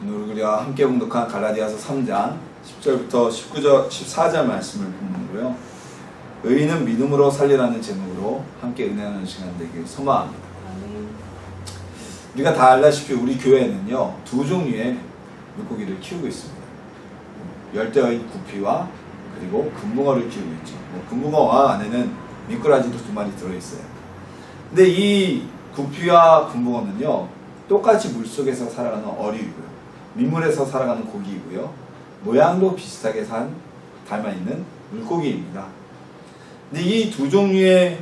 오늘 우리가 함께 봉독한 갈라디아서 3장 10절부터 14절 말씀을 본문으로요. 의인은 믿음으로 살리라는 제목으로 함께 은혜하는 시간 되길 소망합니다. 우리가 다 알다시피 우리 교회는요, 두 종류의 물고기를 키우고 있습니다. 열대어인 구피와 그리고 금붕어를 키우고 있죠. 금붕어 안에는 미꾸라지도 2마리 들어있어요. 근데 이 구피와 금붕어는요, 똑같이 물속에서 살아가는 어류이고요, 민물에서 살아가는 고기이고요, 모양도 비슷하게 닮아있는 물고기입니다. 근데 이 두 종류의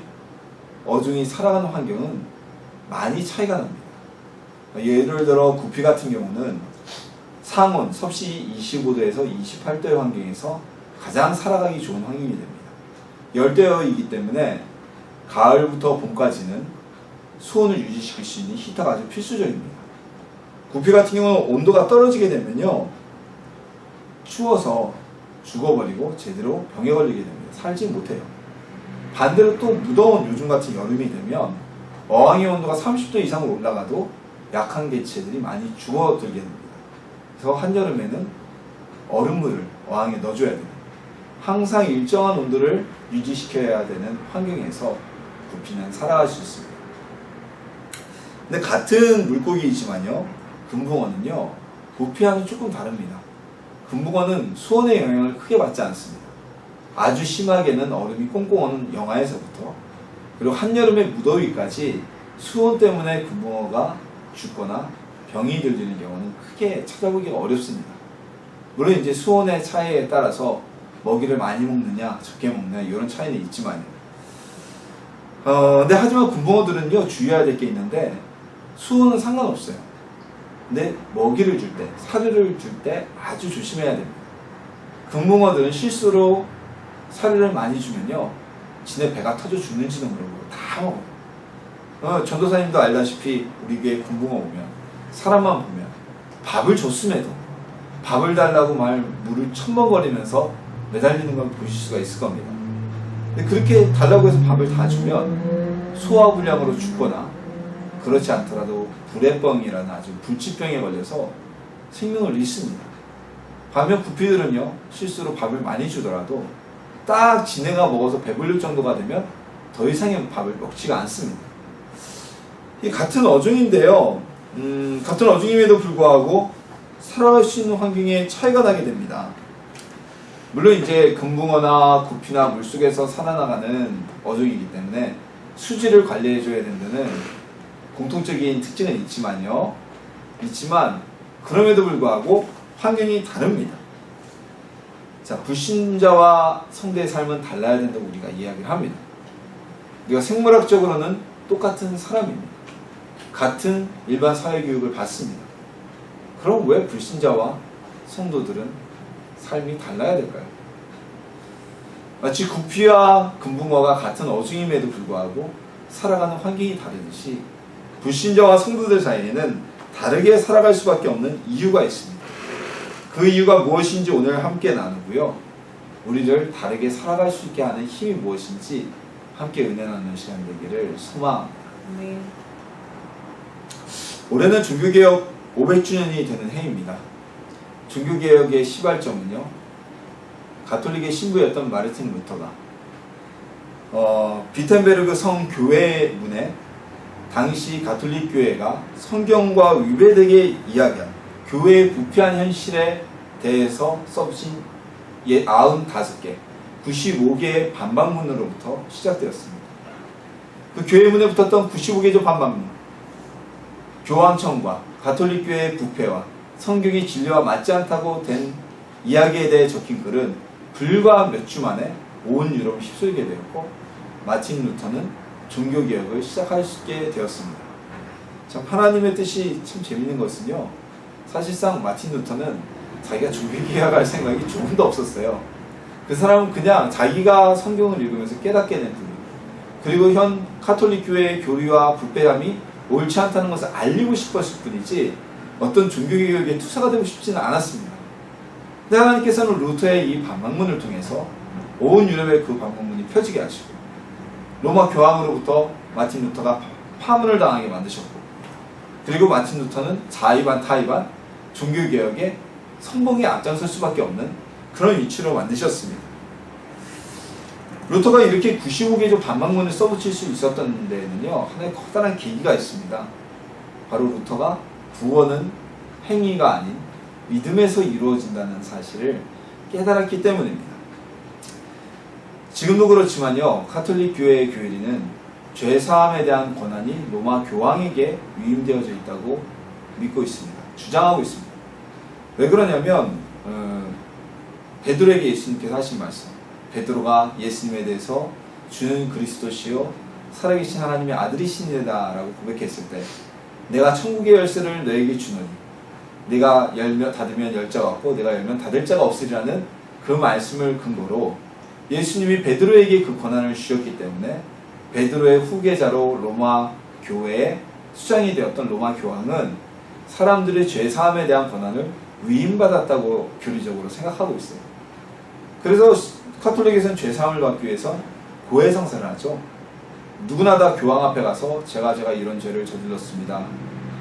어종이 살아가는 환경은 많이 차이가 납니다. 예를 들어 구피 같은 경우는 상온 섭씨 25도에서 28도의 환경에서 가장 살아가기 좋은 환경이 됩니다. 열대어이기 때문에 가을부터 봄까지는 수온을 유지시킬 수 있는 히터가 아주 필수적입니다. 구피 같은 경우는 온도가 떨어지게 되면요, 추워서 죽어버리고 제대로 병에 걸리게 됩니다. 살지 못해요. 반대로 또 무더운 요즘 같은 여름이 되면 어항의 온도가 30도 이상으로 올라가도 약한 개체들이 많이 죽어들게 됩니다. 그래서 한여름에는 얼음물을 어항에 넣어줘야 됩니다. 항상 일정한 온도를 유지시켜야 되는 환경에서 구피는 살아갈 수 있습니다. 근데 같은 물고기이지만요, 금붕어는요, 구피와는 조금 다릅니다. 금붕어는 수온의 영향을 크게 받지 않습니다. 아주 심하게는 얼음이 꽁꽁 얼는 영하에서부터 그리고 한여름의 무더위까지 수온 때문에 금붕어가 죽거나 병이 들리는 경우는 크게 찾아보기가 어렵습니다. 물론 이제 수온의 차이에 따라서 먹이를 많이 먹느냐 적게 먹느냐 이런 차이는 있지만요. 근데 하지만 금붕어들은요, 주의해야 될 게 있는데 수온은 상관없어요. 근데 먹이를 줄 때, 사료를 줄 때 아주 조심해야 됩니다. 금붕어들은 실수로 사료를 많이 주면요, 지네 배가 터져 죽는지도 모르고 다 먹어요. 전도사님도 알다시피 우리 교회 금붕어 오면, 사람만 보면 밥을 줬음에도 밥을 달라고 물을 첨벙거리면서 매달리는 걸 보실 수가 있을 겁니다. 근데 그렇게 달라고 해서 밥을 다 주면 소화불량으로 죽거나, 그렇지 않더라도 불에병이라는 아주 불치병에 걸려서 생명을 잃습니다. 반면 구피들은요, 실수로 밥을 많이 주더라도 딱 지네가 먹어서 배불릴 정도가 되면 더 이상의 밥을 먹지가 않습니다. 이 같은 어종인데요, 같은 어종임에도 불구하고 살아갈 수 있는 환경에 차이가 나게 됩니다. 물론 이제 금붕어나 구피나 물속에서 살아나가는 어종이기 때문에 수질을 관리해줘야 된다는 공통적인 특징은 있지만 그럼에도 불구하고 환경이 다릅니다. 자, 불신자와 성도의 삶은 달라야 된다고 우리가 이야기를 합니다. 우리가 생물학적으로는 똑같은 사람입니다. 같은 일반 사회교육을 받습니다. 그럼 왜 불신자와 성도들은 삶이 달라야 될까요? 마치 구피와 금붕어가 같은 어종임에도 불구하고 살아가는 환경이 다르듯이 불신자와 성도들 사이에는 다르게 살아갈 수밖에 없는 이유가 있습니다. 그 이유가 무엇인지 오늘 함께 나누고요, 우리를 다르게 살아갈 수 있게 하는 힘이 무엇인지 함께 은혜 나누는 시간 되기를 소망합니다. 네. 올해는 종교개혁 500주년이 되는 해입니다. 종교개혁의 시발점은요, 가톨릭의 신부였던 마르틴 루터가 비텐베르그 성교회문에 당시 가톨릭 교회가 성경과 위배되게 이야기한 교회의 부패한 현실에 대해서 써주신 95개, 95개의 반박문으로부터 시작되었습니다. 그 교회문에 붙었던 95개의 반박문, 교황청과 가톨릭 교회의 부패와 성경이 진리와 맞지 않다고 된 이야기에 대해 적힌 글은 불과 몇 주 만에 온 유럽을 휩쓸게 되었고, 마틴 루터는 종교개혁을 시작하게 되었습니다. 참, 하나님의 뜻이 참 재밌는 것은요, 사실상 마틴 루터는 자기가 종교개혁할 생각이 조금도 없었어요. 그 사람은 그냥 자기가 성경을 읽으면서 깨닫게 된 분이고, 그리고 현 카톨릭 교회의 교리와 부패함이 옳지 않다는 것을 알리고 싶었을 뿐이지 어떤 종교개혁의 투사가 되고 싶지는 않았습니다. 근데 하나님께서는 루터의 이 반박문을 통해서 온 유럽에 그 반박문이 펴지게 하시고, 로마 교황으로부터 마틴 루터가 파문을 당하게 만드셨고, 그리고 마틴 루터는 자의반 타의반 종교개혁의 선봉에 앞장설 수밖에 없는 그런 위치로 만드셨습니다. 루터가 이렇게 95개조 반박문을 써붙일 수 있었던 데에는요, 하나의 커다란 계기가 있습니다. 바로 루터가 구원은 행위가 아닌 믿음에서 이루어진다는 사실을 깨달았기 때문입니다. 지금도 그렇지만요, 가톨릭 교회의 교리는 죄사함에 대한 권한이 로마 교황에게 위임되어져 있다고 믿고 있습니다. 주장하고 있습니다. 왜 그러냐면 베드로에게 예수님께서 하신 말씀, 베드로가 예수님에 대해서 주는 그리스도시요 살아계신 하나님의 아들이시니다 라고 고백했을 때, 내가 천국의 열쇠를 너에게 주노니 내가 닫으면 열 자가 없고 내가 열면 닫을 자가 없으리라는 그 말씀을 근거로 예수님이 베드로에게 그 권한을 주셨기 때문에 베드로의 후계자로 로마 교회의 수장이 되었던 로마 교황은 사람들의 죄사함에 대한 권한을 위임받았다고 교리적으로 생각하고 있어요. 그래서 카톨릭에서는 죄사함을 받기 위해서 고해성사를 하죠. 누구나 다 교황 앞에 가서 제가 이런 죄를 저질렀습니다.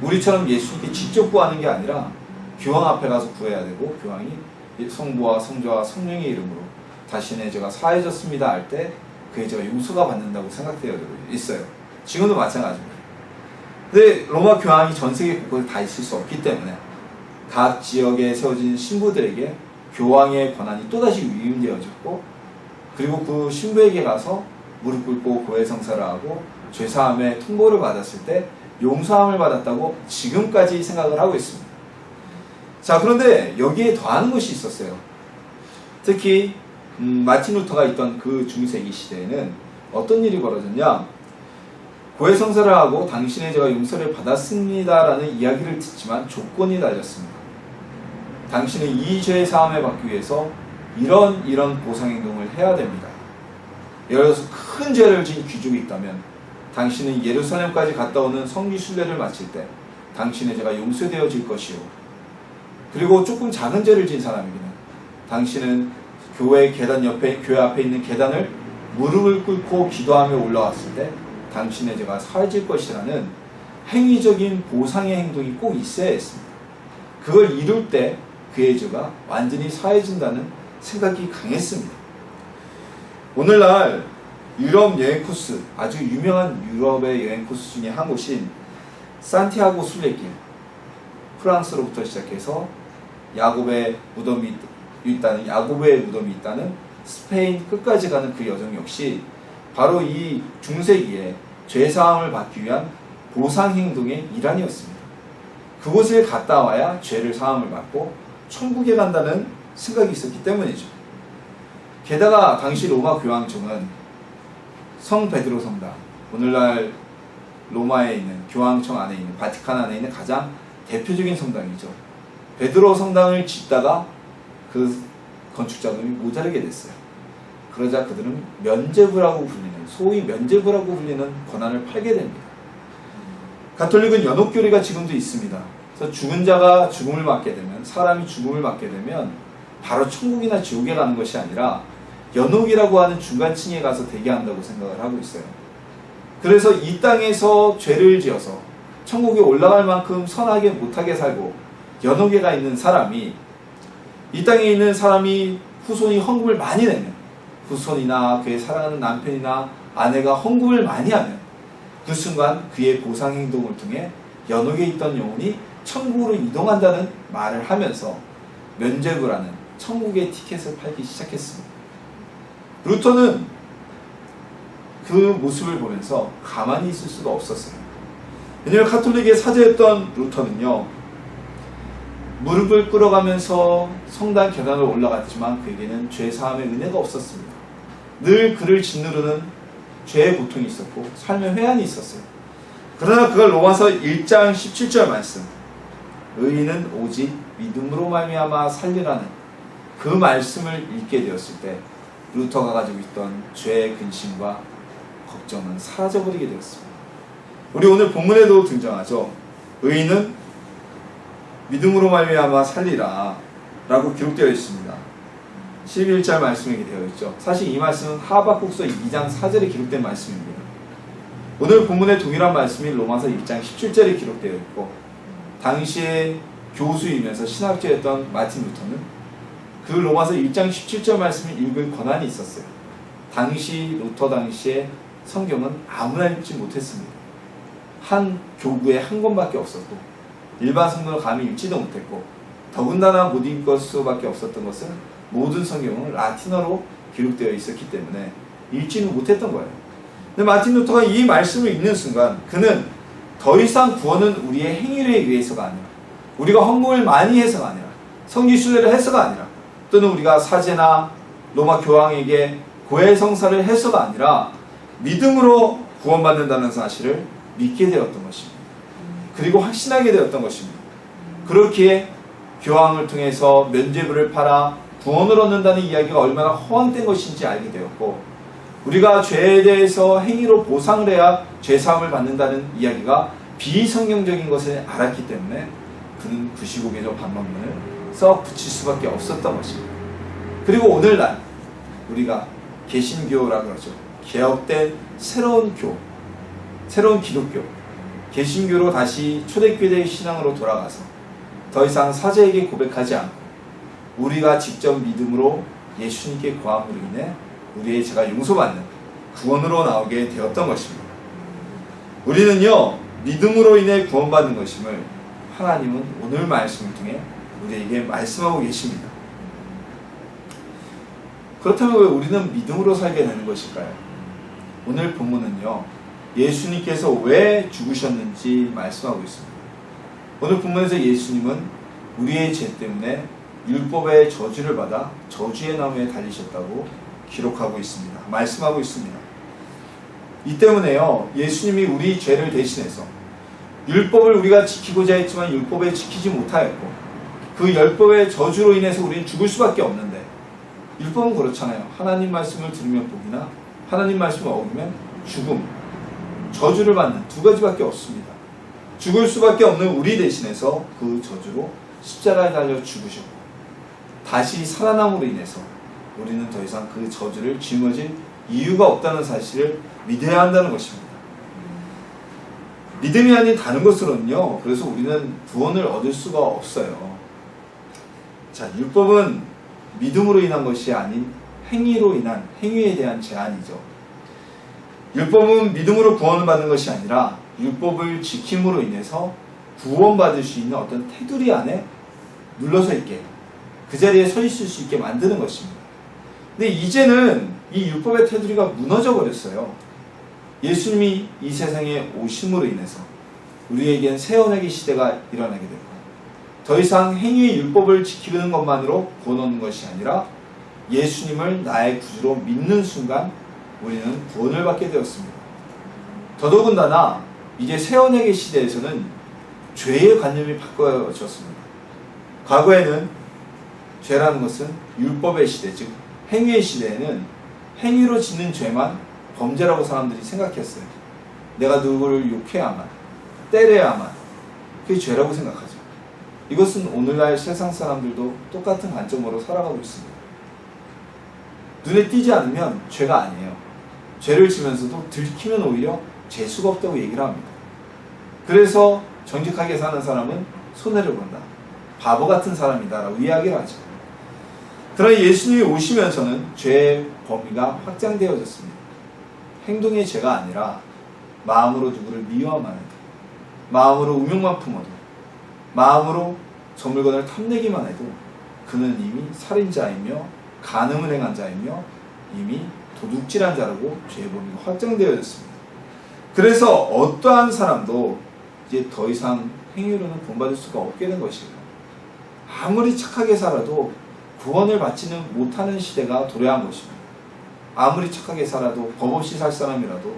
우리처럼 예수님께 직접 구하는 게 아니라 교황 앞에 가서 구해야 되고, 교황이 성부와 성자와 성령의 이름으로 자신의 죄가 사해졌습니다 할 때 그의 죄가 용서가 받는다고 생각되어 있어요. 지금도 마찬가지입니다. 근데 로마 교황이 전 세계 곳곳에 다 있을 수 없기 때문에 각 지역에 세워진 신부들에게 교황의 권한이 또다시 위임되어졌고, 그리고 그 신부에게 가서 무릎 꿇고 고해성사를 하고 죄사함의 통보를 받았을 때 용서함을 받았다고 지금까지 생각을 하고 있습니다. 자, 그런데 여기에 더하는 것이 있었어요. 특히 마틴 루터가 있던 그 중세기 시대에는 어떤 일이 벌어졌냐, 고해성사를 하고 당신의 죄가 용서를 받았습니다라는 이야기를 듣지만 조건이 달렸습니다. 당신은 이 죄의 사함을 받기 위해서 이런 보상행동을 해야 됩니다. 예를 들어서 큰 죄를 지은 귀족이 있다면 당신은 예루살렘까지 갔다 오는 성지 순례를 마칠 때 당신의 죄가 용서되어질 것이요, 그리고 조금 작은 죄를 지은 사람에게는 당신은 교회 계단 옆에, 교회 앞에 있는 계단을 무릎을 꿇고 기도하며 올라왔을 때 당신의 죄가 사해질 것이라는 행위적인 보상의 행동이 꼭 있어야 했습니다. 그걸 이룰 때 그의 죄가 완전히 사해진다는 생각이 강했습니다. 오늘날 유럽 여행 코스, 아주 유명한 유럽의 여행 코스 중에 한 곳인 산티아고 순례길, 프랑스로부터 시작해서 야고보의 무덤이 있다는 스페인 끝까지 가는 그 여정 역시 바로 이 중세기에 죄사함을 받기 위한 보상행동의 일환이었습니다. 그곳을 갔다 와야 죄를 사함을 받고 천국에 간다는 생각이 있었기 때문이죠. 게다가 당시 로마 교황청은 성 베드로 성당, 오늘날 로마에 있는 교황청 안에 있는, 바티칸 안에 있는 가장 대표적인 성당이죠. 베드로 성당을 짓다가 그 건축자금이 모자르게 됐어요. 그러자 그들은 면죄부라고 불리는, 소위 면죄부라고 불리는 권한을 팔게 됩니다. 가톨릭은 연옥교리가 지금도 있습니다. 그래서 죽은 자가 죽음을 맞게 되면, 사람이 죽음을 맞게 되면 바로 천국이나 지옥에 가는 것이 아니라 연옥이라고 하는 중간층에 가서 대기한다고 생각을 하고 있어요. 그래서 이 땅에서 죄를 지어서 천국에 올라갈 만큼 선하게 못하게 살고 연옥에 가 있는 사람이, 이 땅에 있는 사람이 후손이 헌금을 많이 내면, 후손이나 그의 사랑하는 남편이나 아내가 헌금을 많이 하면 그 순간 그의 보상 행동을 통해 연옥에 있던 영혼이 천국으로 이동한다는 말을 하면서 면죄부라는 천국의 티켓을 팔기 시작했습니다. 루터는 그 모습을 보면서 가만히 있을 수가 없었어요. 왜냐하면 카톨릭의 사제였던 루터는요, 무릎을 꿇어가면서 성당 계단을 올라갔지만 그에게는 죄사함의 은혜가 없었습니다. 늘 그를 짓누르는 죄의 고통이 있었고 삶의 회한이 있었어요. 그러나 그걸 로마서 1장 17절 말씀, 의인은 오직 믿음으로 말미암아 살리라는 그 말씀을 읽게 되었을 때 루터가 가지고 있던 죄의 근심과 걱정은 사라져버리게 되었습니다. 우리 오늘 본문에도 등장하죠. 의인은 믿음으로 말미암아 살리라 라고 기록되어 있습니다. 11절 말씀에 되어 있죠. 사실 이 말씀은 하박국서 2장 4절에 기록된 말씀입니다. 오늘 본문의 동일한 말씀이 로마서 1장 17절에 기록되어 있고, 당시에 교수이면서 신학자였던 마틴 루터는 그 로마서 1장 17절 말씀을 읽을 권한이 있었어요. 당시 루터 당시에 성경은 아무나 읽지 못했습니다. 한 교구에 한 권밖에 없었고 일반 성도는 감히 읽지도 못했고 더군다나 못 읽을 수밖에 없었던 것은 모든 성경은 라틴어로 기록되어 있었기 때문에 읽지는 못했던 거예요. 근데 마틴 루터가 이 말씀을 읽는 순간 그는 더 이상 구원은 우리의 행위에 의해서가 아니라 우리가 헌금을 많이 해서가 아니라 성지 순례를 해서가 아니라 또는 우리가 사제나 로마 교황에게 고해 성사를 해서가 아니라 믿음으로 구원받는다는 사실을 믿게 되었던 것입니다. 그리고 확신하게 되었던 것입니다. 그렇기에 교황을 통해서 면죄부를 팔아 구원을 얻는다는 이야기가 얼마나 허황된 것인지 알게 되었고 우리가 죄에 대해서 행위로 보상을 해야 죄사함을 받는다는 이야기가 비성경적인 것을 알았기 때문에 그는 95개조 반박문을 써 붙일 수밖에 없었던 것입니다. 그리고 오늘날 우리가 개신교라고 하죠. 개혁된 새로운 기독교, 개신교로 다시 초대교회의 신앙으로 돌아가서 더 이상 사제에게 고백하지 않고 우리가 직접 믿음으로 예수님께 구함으로 인해 우리의 죄가 용서받는 구원으로 나오게 되었던 것입니다. 우리는요 믿음으로 인해 구원받는 것임을 하나님은 오늘 말씀을 통해 우리에게 말씀하고 계십니다. 그렇다면 왜 우리는 믿음으로 살게 되는 것일까요? 오늘 본문은요 예수님께서 왜 죽으셨는지 말씀하고 있습니다. 오늘 본문에서 예수님은 우리의 죄 때문에 율법의 저주를 받아 저주의 나무에 달리셨다고 기록하고 있습니다. 말씀하고 있습니다. 이 때문에요 예수님이 우리 죄를 대신해서 율법을 우리가 지키고자 했지만 율법에 지키지 못하였고 그 율법의 저주로 인해서 우리는 죽을 수밖에 없는데 율법은 그렇잖아요. 하나님 말씀을 들으면 복이나 하나님 말씀을 어기면 죽음, 저주를 받는 두 가지밖에 없습니다. 죽을 수밖에 없는 우리 대신해서 그 저주로 십자가에 달려 죽으셨고 다시 살아남으로 인해서 우리는 더 이상 그 저주를 짊어질 이유가 없다는 사실을 믿어야 한다는 것입니다. 믿음이 아닌 다른 것으로는요 그래서 우리는 구원을 얻을 수가 없어요. 자, 율법은 믿음으로 인한 것이 아닌 행위로 인한 행위에 대한 제한이죠. 율법은 믿음으로 구원을 받는 것이 아니라 율법을 지킴으로 인해서 구원받을 수 있는 어떤 테두리 안에 눌러서 있게 그 자리에 서 있을 수 있게 만드는 것입니다. 근데 이제는 이 율법의 테두리가 무너져 버렸어요. 예수님이 이 세상에 오심으로 인해서 우리에겐 새 언약의 시대가 일어나게 되고 더 이상 행위의 율법을 지키는 것만으로 구원 얻는 것이 아니라 예수님을 나의 구주로 믿는 순간 우리는 구원을 받게 되었습니다. 더더군다나 이제 새 언약의 시대에서는 죄의 관념이 바꿔졌습니다. 과거에는 죄라는 것은 율법의 시대, 즉 행위의 시대에는 행위로 짓는 죄만 범죄라고 사람들이 생각했어요. 내가 누구를 욕해야만, 때려야만 그게 죄라고 생각하죠. 이것은 오늘날 세상 사람들도 똑같은 관점으로 살아가고 있습니다. 눈에 띄지 않으면 죄가 아니에요. 죄를 지면서도 들키면 오히려 재수가 없다고 얘기를 합니다. 그래서 정직하게 사는 사람은 손해를 본다. 바보 같은 사람이다 라고 이야기를 하죠. 그러나 예수님이 오시면서는 죄의 범위가 확장되어졌습니다. 행동의 죄가 아니라 마음으로 누구를 미워만 해도, 마음으로 우명만 품어도, 마음으로 저 물건을 탐내기만 해도 그는 이미 살인자이며 간음을 행한 자이며 이미 도둑질한 자라고 죄의 범위가 확장되어졌습니다. 그래서 어떠한 사람도 이제 더 이상 행위로는 구원받을 수가 없게 된 것이에요. 아무리 착하게 살아도 구원을 받지는 못하는 시대가 도래한 것입니다. 아무리 착하게 살아도 법 없이 살 사람이라도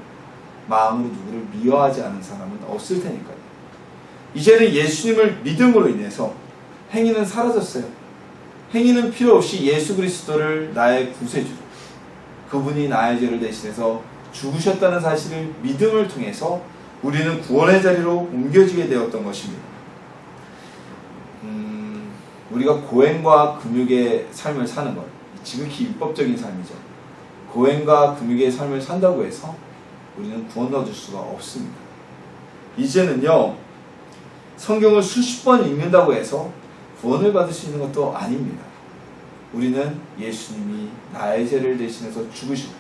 마음으로 누구를 미워하지 않은 사람은 없을 테니까요. 이제는 예수님을 믿음으로 인해서 행위는 사라졌어요. 행위는 필요 없이 예수 그리스도를 나의 구세주로, 그분이 나의 죄를 대신해서 죽으셨다는 사실을 믿음을 통해서 우리는 구원의 자리로 옮겨지게 되었던 것입니다. 우리가 고행과 금육의 삶을 사는 것, 지극히 율법적인 삶이죠. 고행과 금육의 삶을 산다고 해서 우리는 구원 얻을 수가 없습니다. 이제는요, 성경을 수십 번 읽는다고 해서 구원을 받을 수 있는 것도 아닙니다. 우리는 예수님이 나의 죄를 대신해서 죽으시고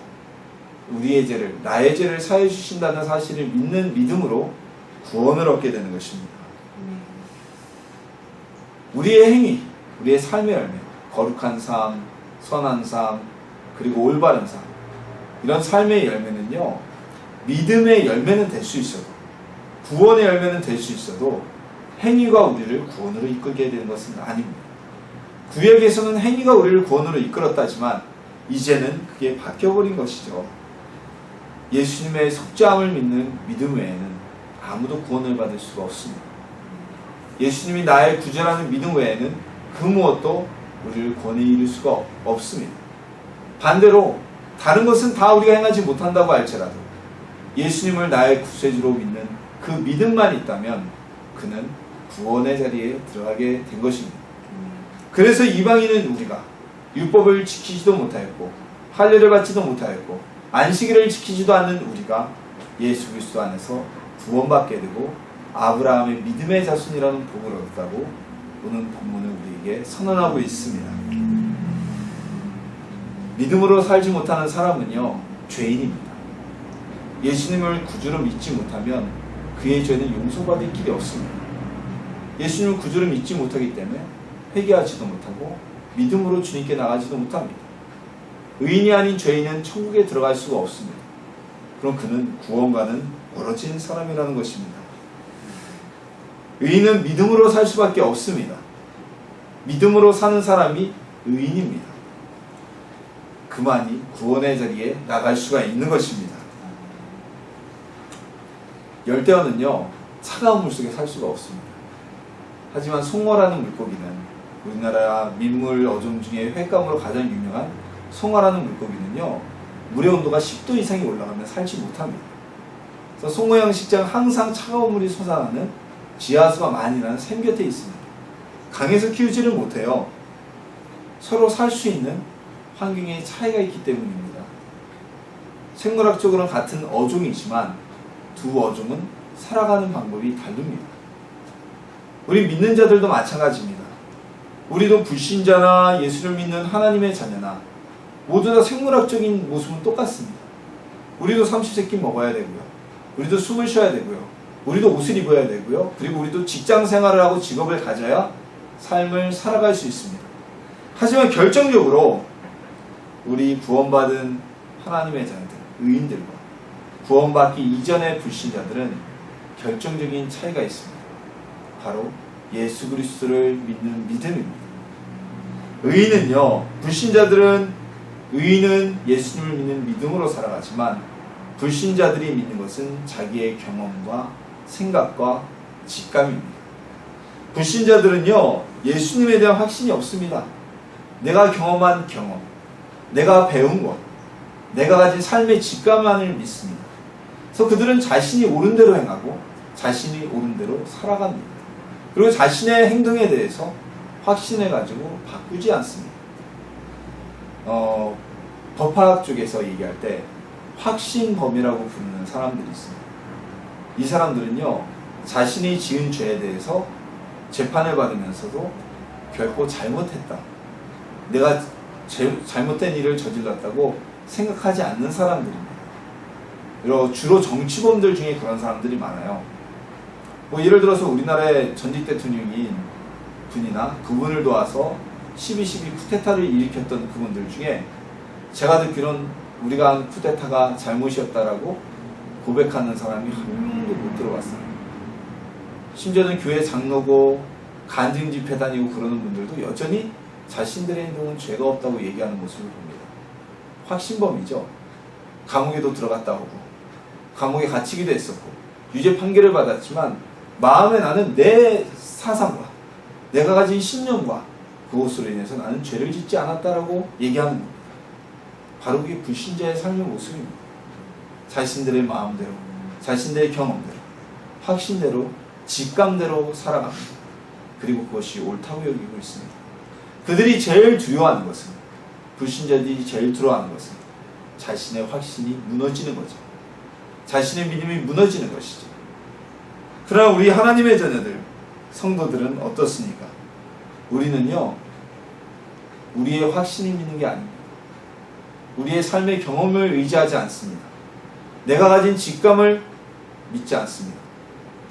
우리의 죄를, 나의 죄를 사해 주신다는 사실을 믿는 믿음으로 구원을 얻게 되는 것입니다. 우리의 행위, 우리의 삶의 열매, 거룩한 삶, 선한 삶, 그리고 올바른 삶, 이런 삶의 열매는요, 믿음의 열매는 될 수 있어도, 구원의 열매는 될 수 있어도 행위가 우리를 구원으로 이끌게 되는 것은 아닙니다. 구약에서는 행위가 우리를 구원으로 이끌었다지만 이제는 그게 바뀌어버린 것이죠. 예수님의 속죄함을 믿는 믿음 외에는 아무도 구원을 받을 수가 없습니다. 예수님이 나의 구주라는 믿음 외에는 그 무엇도 우리를 구원에 이를 수가 없습니다. 반대로 다른 것은 다 우리가 행하지 못한다고 할지라도 예수님을 나의 구세주로 믿는 그 믿음만 있다면 그는 구원의 자리에 들어가게 된 것입니다. 그래서 이방인은 우리가 율법을 지키지도 못하였고 할례를 받지도 못하였고 안식일을 지키지도 않는 우리가 예수 그리스도 안에서 구원받게 되고 아브라함의 믿음의 자손이라는 복을 얻었다고 오늘 본문은 우리에게 선언하고 있습니다. 믿음으로 살지 못하는 사람은요, 죄인입니다. 예수님을 구주로 믿지 못하면 그의 죄는 용서받을 길이 없습니다. 예수님을 구주로 믿지 못하기 때문에 회개하지도 못하고 믿음으로 주님께 나가지도 못합니다. 의인이 아닌 죄인은 천국에 들어갈 수가 없습니다. 그럼 그는 구원과는 멀어진 사람이라는 것입니다. 의인은 믿음으로 살 수밖에 없습니다. 믿음으로 사는 사람이 의인입니다. 그만이 구원의 자리에 나갈 수가 있는 것입니다. 열대어는요, 차가운 물속에 살 수가 없습니다. 하지만 송어라는 물고기는 우리나라 민물 어종 중에 횟감으로 가장 유명한 송어라는 물고기는요, 물의 온도가 10도 이상이 올라가면 살지 못합니다. 그래서 송어 양식장 항상 차가운 물이 솟아나는 지하수가 많이 나는 샘 곁에 있습니다. 강에서 키우지를 못해요. 서로 살 수 있는 환경에 차이가 있기 때문입니다. 생물학적으로는 같은 어종이지만 두 어종은 살아가는 방법이 다릅니다. 우리 믿는 자들도 마찬가지입니다. 우리도 불신자나 예수를 믿는 하나님의 자녀나 모두 다 생물학적인 모습은 똑같습니다. 우리도 삼시세끼 먹어야 되고요. 우리도 숨을 쉬어야 되고요. 우리도 옷을 입어야 되고요. 그리고 우리도 직장 생활을 하고 직업을 가져야 삶을 살아갈 수 있습니다. 하지만 결정적으로 우리 구원받은 하나님의 자녀들, 의인들과 구원받기 이전의 불신자들은 결정적인 차이가 있습니다. 바로 예수 그리스도를 믿는 믿음입니다. 의인은 예수님을 믿는 믿음으로 살아가지만 불신자들이 믿는 것은 자기의 경험과 생각과 직감입니다. 불신자들은요, 예수님에 대한 확신이 없습니다. 내가 경험한 경험, 내가 배운 것, 내가 가진 삶의 직감만을 믿습니다. 그래서 그들은 자신이 옳은 대로 행하고 자신이 옳은 대로 살아갑니다. 그리고 자신의 행동에 대해서 확신해가지고 바꾸지 않습니다. 법학 쪽에서 얘기할 때 확신범이라고 부르는 사람들이 있습니다. 이 사람들은요, 자신이 지은 죄에 대해서 재판을 받으면서도 결코 잘못했다, 내가 잘못된 일을 저질렀다고 생각하지 않는 사람들입니다. 주로 정치범들 중에 그런 사람들이 많아요. 예를 들어서 우리나라의 전직 대통령인 분이나 그분을 도와서 12.12 쿠데타를 일으켰던 그분들 중에 제가 듣기로는 우리가 한 쿠데타가 잘못이었다라고 고백하는 사람이 한 명도 못 들어봤어요. 심지어는 교회 장로고 간증 집회 다니고 그러는 분들도 여전히 자신들의 행동은 죄가 없다고 얘기하는 모습을 봅니다. 확신범이죠. 감옥에도 들어갔다 오고 감옥에 갇히기도 했었고 유죄 판결을 받았지만 마음에 나는 내 사상과 내가 가진 신념과 그것으로 인해서 나는 죄를 짓지 않았다라고 얘기하는 겁니다. 바로 그게 불신자의 삶의 모습입니다. 자신들의 마음대로, 자신들의 경험대로, 확신대로, 직감대로 살아갑니다. 그리고 그것이 옳다고 여기고 있습니다. 그들이 제일 두려워하는 것은, 불신자들이 제일 두려워하는 것은 자신의 확신이 무너지는 거죠. 자신의 믿음이 무너지는 것이죠. 그러나 우리 하나님의 자녀들, 성도들은 어떻습니까? 우리는요, 우리의 확신을 믿는 게 아닙니다. 우리의 삶의 경험을 의지하지 않습니다. 내가 가진 직감을 믿지 않습니다.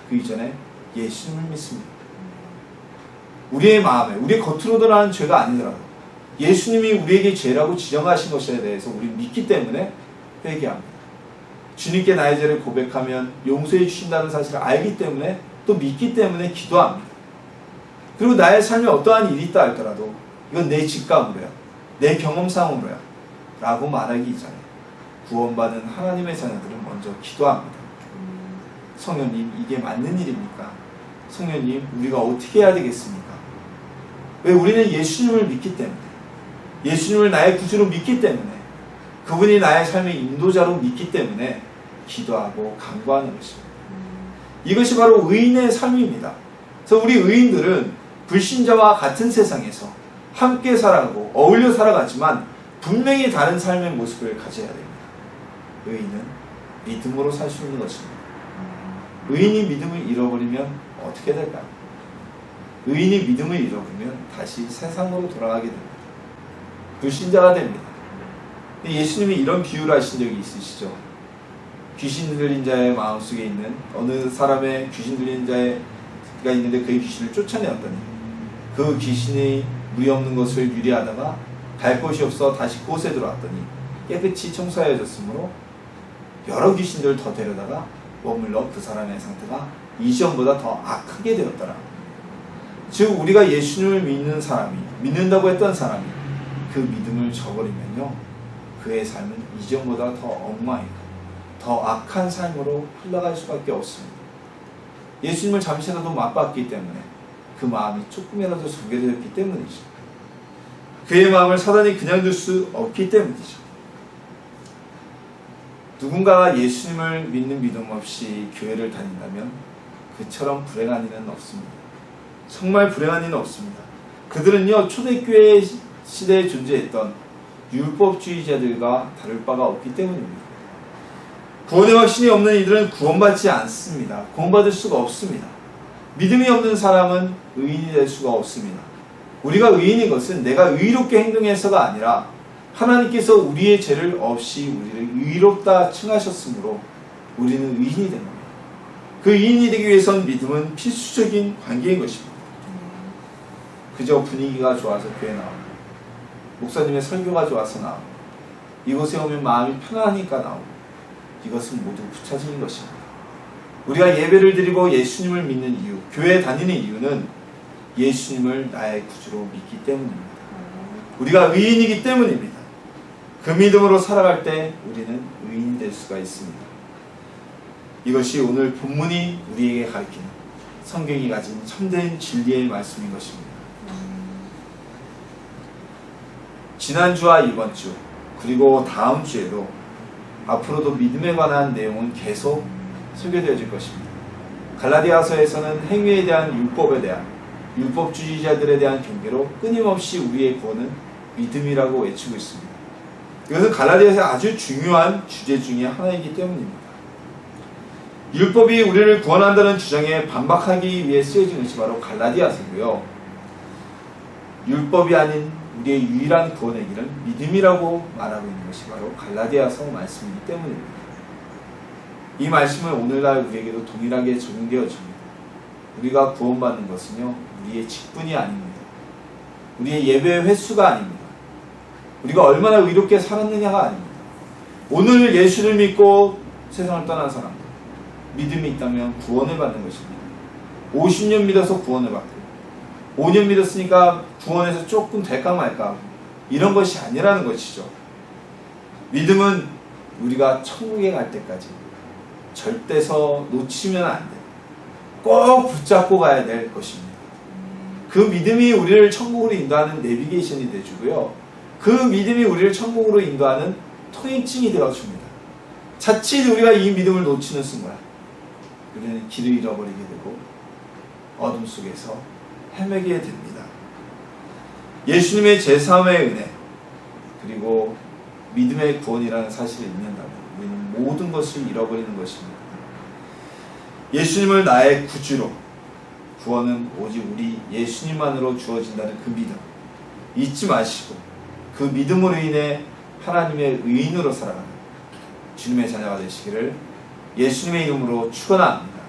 그 이전에 예수님을 믿습니다. 우리의 마음에, 우리의 겉으로 드러나는 죄가 아니더라도 예수님이 우리에게 죄라고 지정하신 것에 대해서 우리는 믿기 때문에 회개합니다. 주님께 나의 죄를 고백하면 용서해 주신다는 사실을 알기 때문에 또 믿기 때문에 기도합니다. 그리고 나의 삶에 어떠한 일이 있다 할더라도 이건 내 직감으로야, 내 경험상으로야 라고 말하기 이전에 구원받은 하나님의 자녀들은 먼저 기도합니다. 성령님, 이게 맞는 일입니까? 성령님, 우리가 어떻게 해야 되겠습니까? 왜? 우리는 예수님을 믿기 때문에, 예수님을 나의 구주로 믿기 때문에, 그분이 나의 삶의 인도자로 믿기 때문에 기도하고 간구하는 것입니다. 이것이 바로 의인의 삶입니다. 그래서 우리 의인들은 불신자와 같은 세상에서 함께 살아가고 어울려 살아가지만 분명히 다른 삶의 모습을 가져야 됩니다. 의인은 믿음으로 살 수 있는 것입니다. 의인이 믿음을 잃어버리면 어떻게 될까요? 의인이 믿음을 잃어버리면 다시 세상으로 돌아가게 됩니다. 불신자가 됩니다. 예수님이 이런 비유를 하신 적이 있으시죠? 귀신 들린 자의 마음속에 있는 어느 사람의 귀신 들린 자가 있는데 그의 귀신을 쫓아내었더니 그 귀신이 무이 없는 것을 유리하다가 갈 곳이 없어 다시 그곳에 들어왔더니 깨끗이 청소하여졌으므로 여러 귀신들을 더 데려다가 머물러 그 사람의 상태가 이전보다 더 악하게 되었더라. 즉 우리가 예수님을 믿는 사람이, 믿는다고 했던 사람이 그 믿음을 저버리면요, 그의 삶은 이전보다 더 엉망이고 더 악한 삶으로 흘러갈 수밖에 없습니다. 예수님을 잠시라도 맞봤기 때문에 그 마음이 조금이라도 정결되었기 때문이죠. 그의 마음을 사단이 그냥 둘 수 없기 때문이죠. 누군가가 예수님을 믿는 믿음 없이 교회를 다닌다면 그처럼 불행한 이는 없습니다. 정말 불행한 이는 없습니다. 그들은요, 초대교회 시대에 존재했던 율법주의자들과 다를 바가 없기 때문입니다. 구원의 확신이 없는 이들은 구원받지 않습니다. 구원받을 수가 없습니다. 믿음이 없는 사람은 의인이 될 수가 없습니다. 우리가 의인인 것은 내가 의롭게 행동해서가 아니라 하나님께서 우리의 죄를 없이 우리를 의롭다 칭하셨으므로 우리는 의인이 된 겁니다. 그 의인이 되기 위해선 믿음은 필수적인 관계인 것입니다. 그저 분위기가 좋아서 교회 나오고 목사님의 설교가 좋아서 나오고 이곳에 오면 마음이 편안하니까 나오고 이것은 모두 부차적인 것입니다. 우리가 예배를 드리고 예수님을 믿는 이유, 교회에 다니는 이유는 예수님을 나의 구주로 믿기 때문입니다. 우리가 의인이기 때문입니다. 그 믿음으로 살아갈 때 우리는 의인이 될 수가 있습니다. 이것이 오늘 본문이 우리에게 가르치는 성경이 가진 참된 진리의 말씀인 것입니다. 지난주와 이번주 그리고 다음 주에도 앞으로도 믿음에 관한 내용은 계속 설교되어질 것입니다. 갈라디아서에서는 행위에 대한 율법에 대한 율법주의자들에 대한 경계로 끊임없이 우리의 구원은 믿음이라고 외치고 있습니다. 이것은 갈라디아서의 아주 중요한 주제 중에 하나이기 때문입니다. 율법이 우리를 구원한다는 주장에 반박하기 위해 쓰여진 것이 바로 갈라디아서고요. 율법이 아닌 우리의 유일한 구원의 길은 믿음이라고 말하고 있는 것이 바로 갈라디아서 말씀이기 때문입니다. 이 말씀은 오늘날 우리에게도 동일하게 적용되어집니다. 우리가 구원받는 것은요, 우리의 직분이 아닙니다. 우리의 예배의 횟수가 아닙니다. 우리가 얼마나 의롭게 살았느냐가 아닙니다. 오늘 예수를 믿고 세상을 떠난 사람들, 믿음이 있다면 구원을 받는 것입니다. 50년 믿어서 구원을 받고 5년 믿었으니까 구원에서 조금 될까 말까 이런 것이 아니라는 것이죠. 믿음은 우리가 천국에 갈 때까지 절대서 놓치면 안 돼. 꼭 붙잡고 가야 될 것입니다. 그 믿음이 우리를 천국으로 인도하는 내비게이션이 되어주고요. 그 믿음이 우리를 천국으로 인도하는 통행증이 되어줍니다. 자칫 우리가 이 믿음을 놓치는 순간 우리는 길을 잃어버리게 되고 어둠 속에서 헤매게 됩니다. 예수님의 제사함의 은혜 그리고 믿음의 구원이라는 사실을 잊는다면 우리는 모든 것을 잃어버리는 것입니다. 예수님을 나의 구주로 구원은 오직 우리 예수님만으로 주어진다는 그 믿음 잊지 마시고 그 믿음으로 인해 하나님의 의인으로 살아가는 주님의 자녀가 되시기를 예수님의 이름으로 축원합니다.